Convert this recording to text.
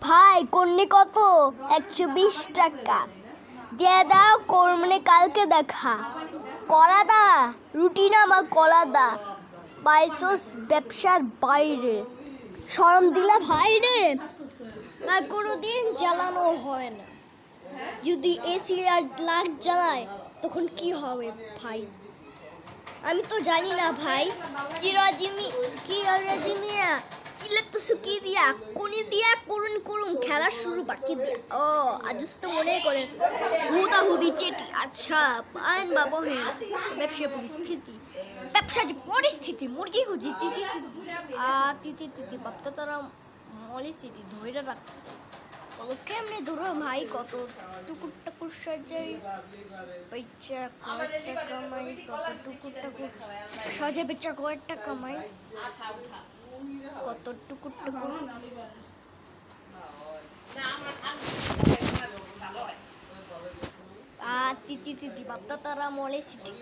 ভাই কন্যা কত? 120 টাকা দিয়ে দাও, মানে কালকে দেখা। কলা দা, রুটি না আমার কলা দা। বাইসোস ব্যবসার বাইরে শরম দিলে ভাই রে, আর কোনোদিন জ্বালানো হয় না। যদি এসি আর লাইট জ্বালায় তখন কি হবে ভাই? আমি তো জানি না ভাই। কি রাজিমিয়া চিল্লাতো সুকি দিয়া কোনি দিয়া করুন খেলা শুরু বাকি দিয়া। ও আজস তো মনে করেন হুদাহুদি চেটি। আচ্ছা পান বাবা হ্যাঁ, ব্যবসা যে পরিস্থিতি মুরগি খুঁজি তিতি বাপ্তা তারা মলি সিটি ধরে রাখতে কেমনে ধরো ভাই? কত টুকুর সাজাই বেচা কয়েকটা কামাই, কত টুকুর সাজে বেচা কয়েকটা কামাই, কত টুকুর তিতি বাপ্তা তারা মলে সিটি।